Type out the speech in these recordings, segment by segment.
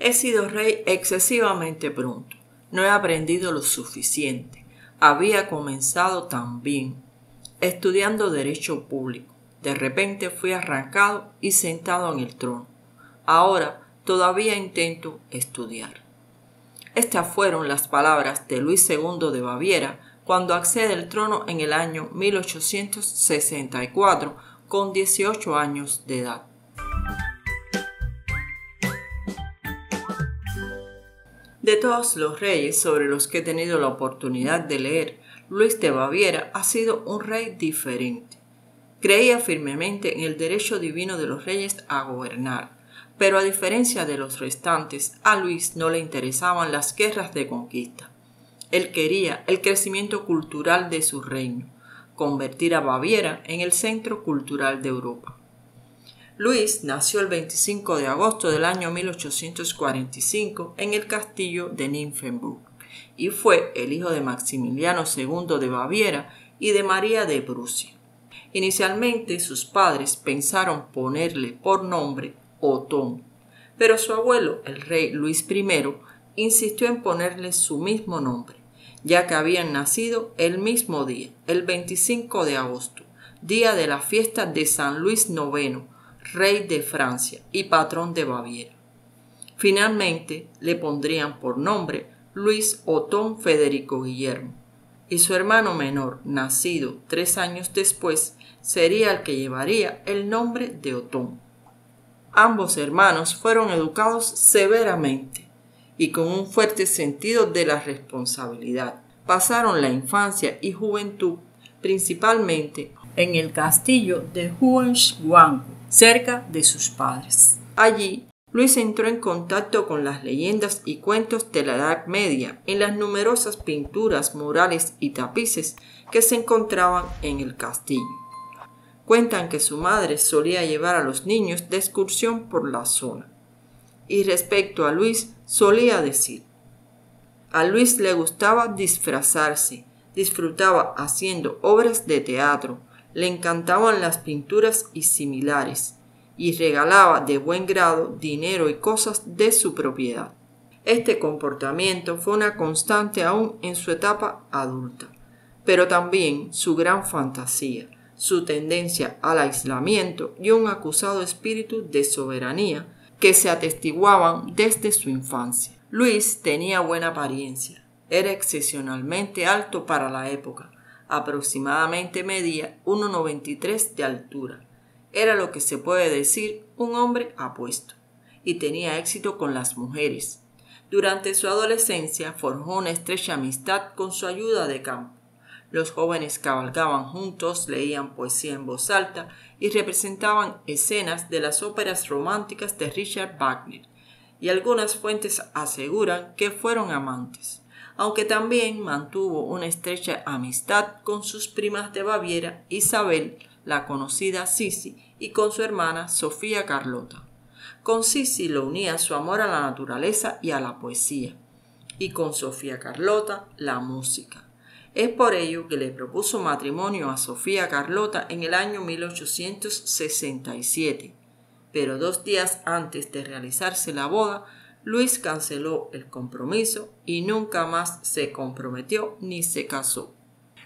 He sido rey excesivamente pronto. No he aprendido lo suficiente. Había comenzado tan bien, estudiando derecho público. De repente fui arrancado y sentado en el trono. Ahora todavía intento estudiar. Estas fueron las palabras de Luis II de Baviera cuando accede al trono en el año 1864 con 18 años de edad. De todos los reyes sobre los que he tenido la oportunidad de leer, Luis de Baviera ha sido un rey diferente. Creía firmemente en el derecho divino de los reyes a gobernar, pero a diferencia de los restantes, a Luis no le interesaban las guerras de conquista. Él quería el crecimiento cultural de su reino, convertir a Baviera en el centro cultural de Europa. Luis nació el 25 de agosto del año 1845 en el castillo de Nymphenburg y fue el hijo de Maximiliano II de Baviera y de María de Prusia. Inicialmente sus padres pensaron ponerle por nombre Otón, pero su abuelo, el rey Luis I, insistió en ponerle su mismo nombre, ya que habían nacido el mismo día, el 25 de agosto, día de la fiesta de San Luis IX, rey de Francia y patrón de Baviera. Finalmente le pondrían por nombre Luis Otón Federico Guillermo, y su hermano menor, nacido 3 años después, sería el que llevaría el nombre de Otón. Ambos hermanos fueron educados severamente y con un fuerte sentido de la responsabilidad. Pasaron la infancia y juventud principalmente en el castillo de Hohenschwangau, cerca de sus padres. Allí, Luis entró en contacto con las leyendas y cuentos de la Edad Media en las numerosas pinturas murales y tapices que se encontraban en el castillo. Cuentan que su madre solía llevar a los niños de excursión por la zona. Y respecto a Luis, solía decir: a Luis le gustaba disfrazarse, disfrutaba haciendo obras de teatro, le encantaban las pinturas y similares, y regalaba de buen grado dinero y cosas de su propiedad. Este comportamiento fue una constante aún en su etapa adulta, pero también su gran fantasía, su tendencia al aislamiento y un acusado espíritu de soberanía que se atestiguaban desde su infancia. Luis tenía buena apariencia, era excepcionalmente alto para la época, aproximadamente medía 1,93 de altura. Era lo que se puede decir un hombre apuesto, y tenía éxito con las mujeres. Durante su adolescencia forjó una estrecha amistad con su ayuda de campo. Los jóvenes cabalgaban juntos, leían poesía en voz alta y representaban escenas de las óperas románticas de Richard Wagner, y algunas fuentes aseguran que fueron amantes, aunque también mantuvo una estrecha amistad con sus primas de Baviera, Isabel, la conocida Sisi, y con su hermana Sofía Carlota. Con Sisi lo unía su amor a la naturaleza y a la poesía, y con Sofía Carlota la música. Es por ello que le propuso matrimonio a Sofía Carlota en el año 1867, pero 2 días antes de realizarse la boda, Luis canceló el compromiso y nunca más se comprometió ni se casó.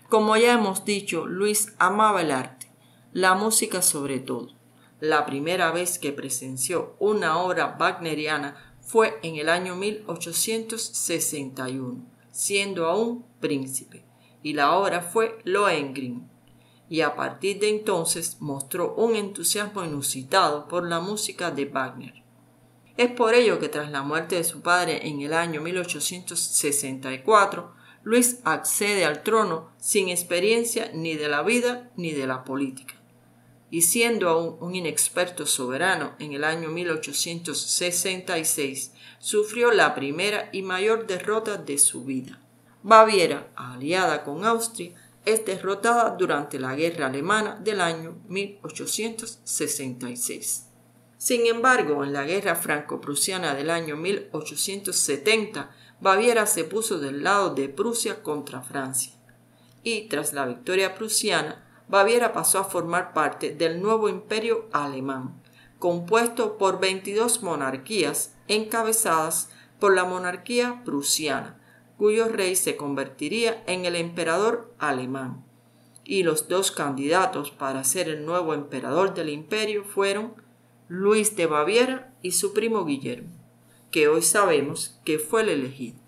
Como ya hemos dicho, Luis amaba el arte, la música sobre todo. La primera vez que presenció una obra wagneriana fue en el año 1861, siendo aún príncipe, y la obra fue Lohengrin, y a partir de entonces mostró un entusiasmo inusitado por la música de Wagner. Es por ello que tras la muerte de su padre en el año 1864, Luis accede al trono sin experiencia ni de la vida ni de la política, y siendo aún un inexperto soberano en el año 1866, sufrió la primera y mayor derrota de su vida. Baviera, aliada con Austria, es derrotada durante la Guerra Alemana del año 1866. Sin embargo, en la Guerra Franco-Prusiana del año 1870, Baviera se puso del lado de Prusia contra Francia, y tras la victoria prusiana, Baviera pasó a formar parte del nuevo imperio alemán, compuesto por 22 monarquías encabezadas por la monarquía prusiana, cuyo rey se convertiría en el emperador alemán. Y los dos candidatos para ser el nuevo emperador del imperio fueron Luis de Baviera y su primo Guillermo, que hoy sabemos que fue el elegido.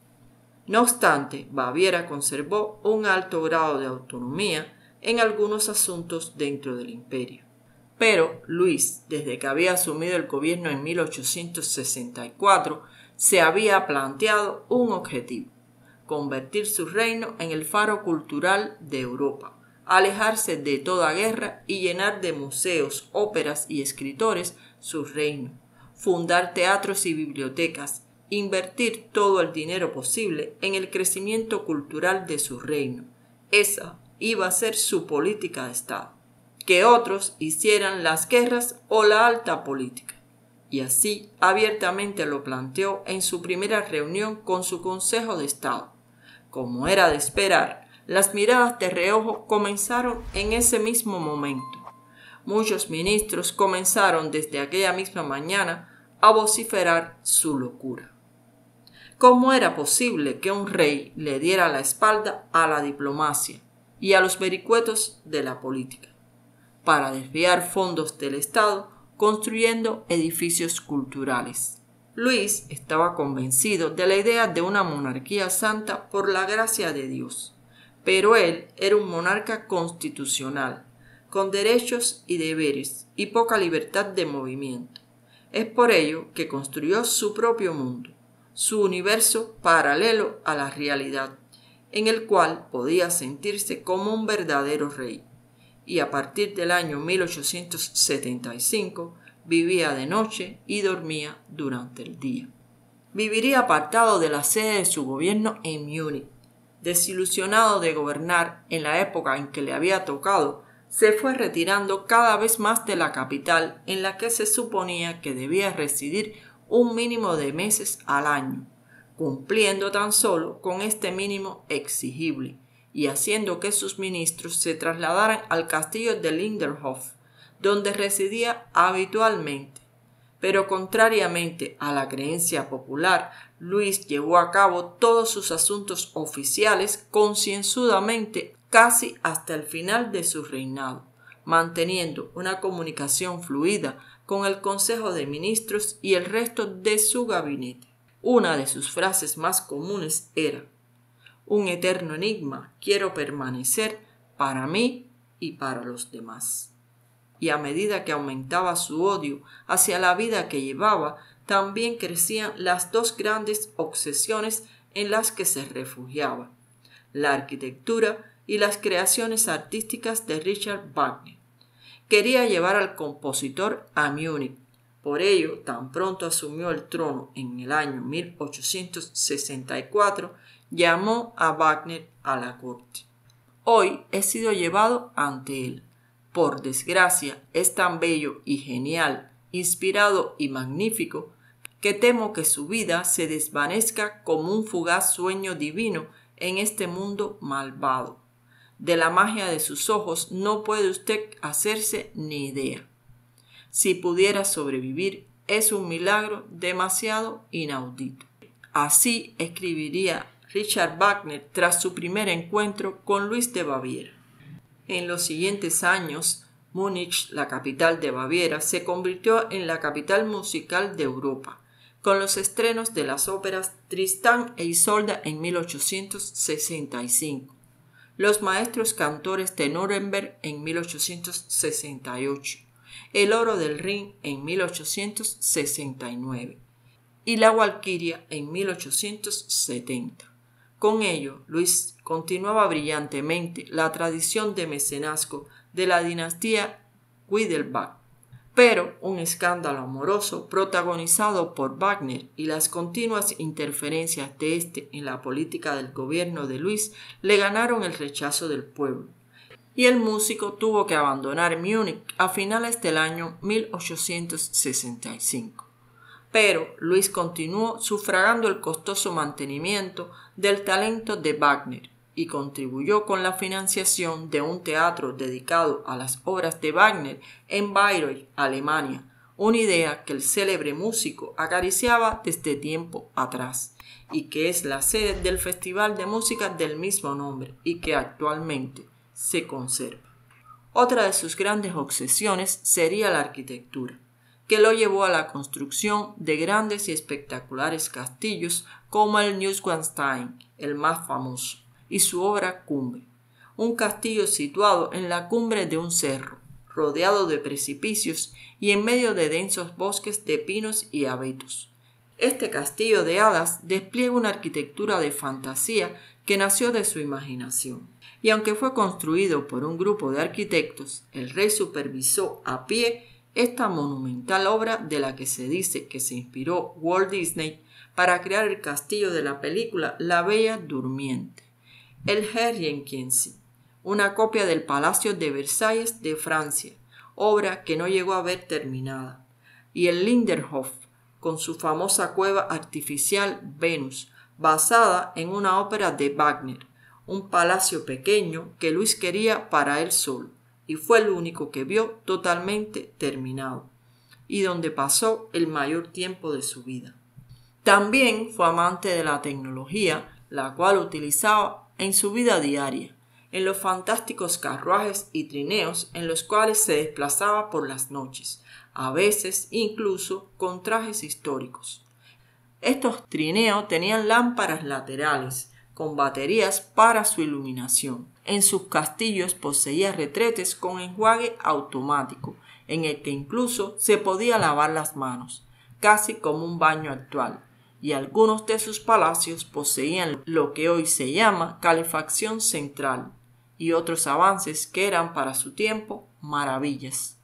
No obstante, Baviera conservó un alto grado de autonomía en algunos asuntos dentro del imperio. Pero Luis, desde que había asumido el gobierno en 1864, se había planteado un objetivo: convertir su reino en el faro cultural de Europa, alejarse de toda guerra y llenar de museos, óperas y escritores su reino, fundar teatros y bibliotecas, invertir todo el dinero posible en el crecimiento cultural de su reino. Esa iba a ser su política de Estado. Que otros hicieran las guerras o la alta política. Y así abiertamente lo planteó en su primera reunión con su Consejo de Estado. Como era de esperar, las miradas de reojo comenzaron en ese mismo momento. Muchos ministros comenzaron desde aquella misma mañana a vociferar su locura. ¿Cómo era posible que un rey le diera la espalda a la diplomacia y a los vericuetos de la política para desviar fondos del Estado construyendo edificios culturales? Luis estaba convencido de la idea de una monarquía santa por la gracia de Dios, pero él era un monarca constitucional, con derechos y deberes y poca libertad de movimiento. Es por ello que construyó su propio mundo, su universo paralelo a la realidad, en el cual podía sentirse como un verdadero rey. Y a partir del año 1875 vivía de noche y dormía durante el día. Viviría apartado de la sede de su gobierno en Múnich. Desilusionado de gobernar en la época en que le había tocado, se fue retirando cada vez más de la capital, en la que se suponía que debía residir un mínimo de meses al año, cumpliendo tan solo con este mínimo exigible y haciendo que sus ministros se trasladaran al castillo de Linderhof, donde residía habitualmente. Pero contrariamente a la creencia popular, Luis llevó a cabo todos sus asuntos oficiales concienzudamente casi hasta el final de su reinado, manteniendo una comunicación fluida con el Consejo de Ministros y el resto de su gabinete. Una de sus frases más comunes era: «Un eterno enigma quiero permanecer para mí y para los demás». Y a medida que aumentaba su odio hacia la vida que llevaba, también crecían las dos grandes obsesiones en las que se refugiaba: la arquitectura y las creaciones artísticas de Richard Wagner. Quería llevar al compositor a Múnich. Por ello, tan pronto asumió el trono en el año 1864, llamó a Wagner a la corte. Hoy he sido llevado ante él. Por desgracia, es tan bello y genial, inspirado y magnífico, que temo que su vida se desvanezca como un fugaz sueño divino en este mundo malvado. De la magia de sus ojos no puede usted hacerse ni idea. Si pudiera sobrevivir, es un milagro demasiado inaudito. Así escribiría Richard Wagner tras su primer encuentro con Luis de Baviera. En los siguientes años, Múnich, la capital de Baviera, se convirtió en la capital musical de Europa, con los estrenos de las óperas Tristán e Isolda en 1865, Los maestros cantores de Nuremberg en 1868, El oro del Rin en 1869 y La Walquiria en 1870. Con ello, Luis continuaba brillantemente la tradición de mecenazgo de la dinastía Wittelsbach. Pero un escándalo amoroso protagonizado por Wagner y las continuas interferencias de éste en la política del gobierno de Luis le ganaron el rechazo del pueblo, y el músico tuvo que abandonar Múnich a finales del año 1865. Pero Luis continuó sufragando el costoso mantenimiento del talento de Wagner y contribuyó con la financiación de un teatro dedicado a las obras de Wagner en Bayreuth, Alemania, una idea que el célebre músico acariciaba desde tiempo atrás y que es la sede del festival de música del mismo nombre y que actualmente se conserva. Otra de sus grandes obsesiones sería la arquitectura, que lo llevó a la construcción de grandes y espectaculares castillos como el Neuschwanstein, el más famoso, y su obra cumbre, un castillo situado en la cumbre de un cerro, rodeado de precipicios y en medio de densos bosques de pinos y abetos. Este castillo de hadas despliega una arquitectura de fantasía que nació de su imaginación. Y aunque fue construido por un grupo de arquitectos, el rey supervisó a pie esta monumental obra de la que se dice que se inspiró Walt Disney para crear el castillo de la película La Bella Durmiente. El Herrenchiemsee, una copia del Palacio de Versalles de Francia, obra que no llegó a ver terminada, y el Lindenhof, con su famosa cueva artificial Venus, basada en una ópera de Wagner, un palacio pequeño que Luis quería para él solo, y fue el único que vio totalmente terminado, y donde pasó el mayor tiempo de su vida. También fue amante de la tecnología, la cual utilizaba en su vida diaria, en los fantásticos carruajes y trineos en los cuales se desplazaba por las noches, a veces incluso con trajes históricos. Estos trineos tenían lámparas laterales, con baterías para su iluminación. En sus castillos poseía retretes con enjuague automático, en el que incluso se podía lavar las manos, casi como un baño actual, y algunos de sus palacios poseían lo que hoy se llama calefacción central, y otros avances que eran para su tiempo maravillas.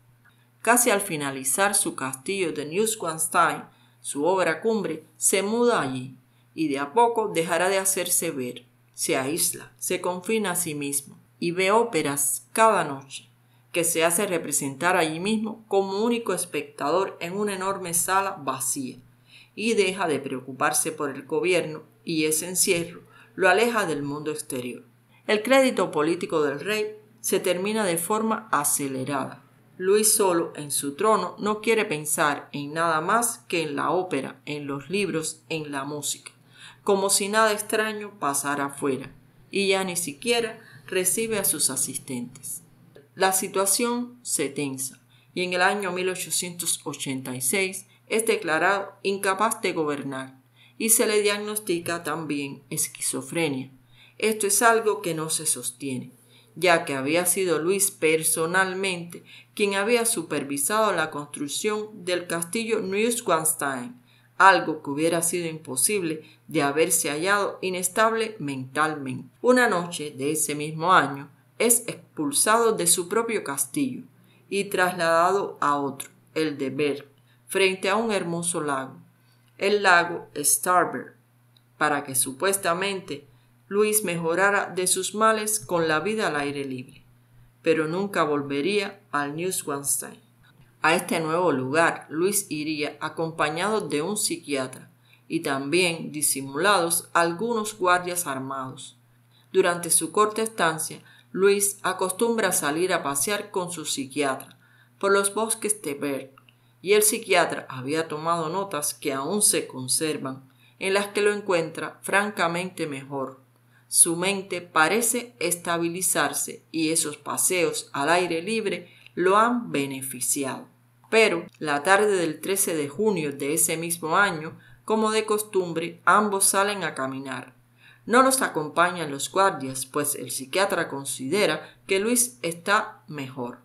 Casi al finalizar su castillo de Neuschwanstein, su obra cumbre, se muda allí, y de a poco dejará de hacerse ver, se aísla, se confina a sí mismo, y ve óperas cada noche, que se hace representar allí mismo como único espectador en una enorme sala vacía, y deja de preocuparse por el gobierno, y ese encierro lo aleja del mundo exterior. El crédito político del rey se termina de forma acelerada. Luis solo en su trono no quiere pensar en nada más que en la ópera, en los libros, en la música, como si nada extraño pasara afuera, y ya ni siquiera recibe a sus asistentes. La situación se tensa, y en el año 1886 es declarado incapaz de gobernar, y se le diagnostica también esquizofrenia. Esto es algo que no se sostiene, ya que había sido Luis personalmente quien había supervisado la construcción del castillo Neuschwanstein, algo que hubiera sido imposible de haberse hallado inestable mentalmente. Una noche de ese mismo año es expulsado de su propio castillo y trasladado a otro, el de Berg, frente a un hermoso lago, el lago Starnberg, para que supuestamente Luis mejorara de sus males con la vida al aire libre, pero nunca volvería al Neuschwanstein. A este nuevo lugar Luis iría acompañado de un psiquiatra y también disimulados algunos guardias armados. Durante su corta estancia, Luis acostumbra salir a pasear con su psiquiatra por los bosques de Berg, y el psiquiatra había tomado notas que aún se conservan, en las que lo encuentra francamente mejor. Su mente parece estabilizarse y esos paseos al aire libre lo han beneficiado. Pero la tarde del 13 de junio de ese mismo año, como de costumbre, ambos salen a caminar. No los acompañan los guardias, pues el psiquiatra considera que Luis está mejor.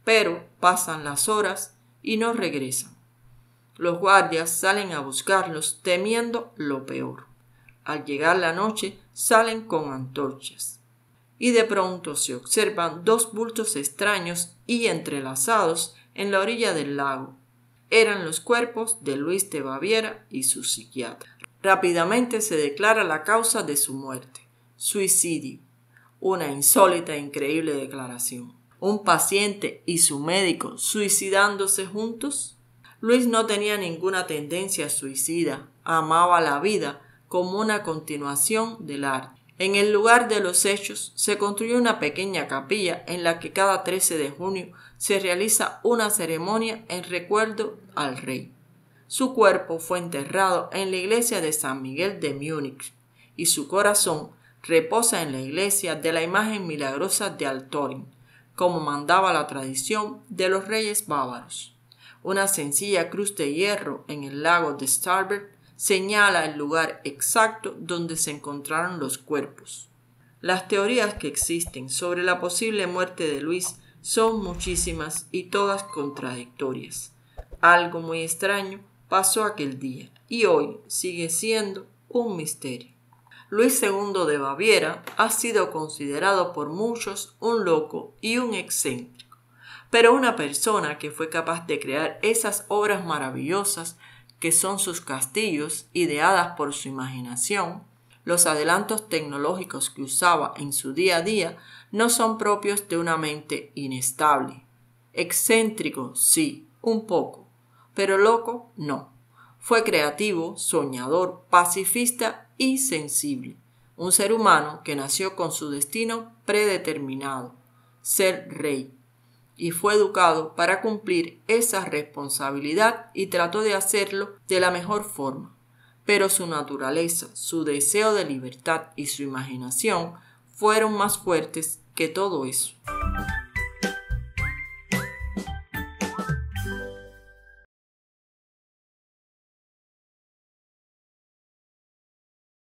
Pero pasan las horas y no regresan. Los guardias salen a buscarlos temiendo lo peor. Al llegar la noche salen con antorchas. Y de pronto se observan dos bultos extraños y entrelazados en la orilla del lago. Eran los cuerpos de Luis de Baviera y su psiquiatra. Rápidamente se declara la causa de su muerte: suicidio. Una insólita e increíble declaración. ¿Un paciente y su médico suicidándose juntos? Luis no tenía ninguna tendencia suicida, amaba la vida como una continuación del arte. En el lugar de los hechos se construyó una pequeña capilla en la que cada 13 de junio se realiza una ceremonia en recuerdo al rey. Su cuerpo fue enterrado en la iglesia de San Miguel de Múnich y su corazón reposa en la iglesia de la imagen milagrosa de Altötting, como mandaba la tradición de los reyes bávaros. Una sencilla cruz de hierro en el lago de Starnberg señala el lugar exacto donde se encontraron los cuerpos. Las teorías que existen sobre la posible muerte de Luis son muchísimas y todas contradictorias. Algo muy extraño pasó aquel día y hoy sigue siendo un misterio. Luis II de Baviera ha sido considerado por muchos un loco y un excéntrico, pero una persona que fue capaz de crear esas obras maravillosas que son sus castillos, ideadas por su imaginación, los adelantos tecnológicos que usaba en su día a día no son propios de una mente inestable. Excéntrico, sí, un poco, pero loco, no. Fue creativo, soñador, pacifista y sensible. Un ser humano que nació con su destino predeterminado, ser rey, y fue educado para cumplir esa responsabilidad y trató de hacerlo de la mejor forma. Pero su naturaleza, su deseo de libertad y su imaginación fueron más fuertes que todo eso.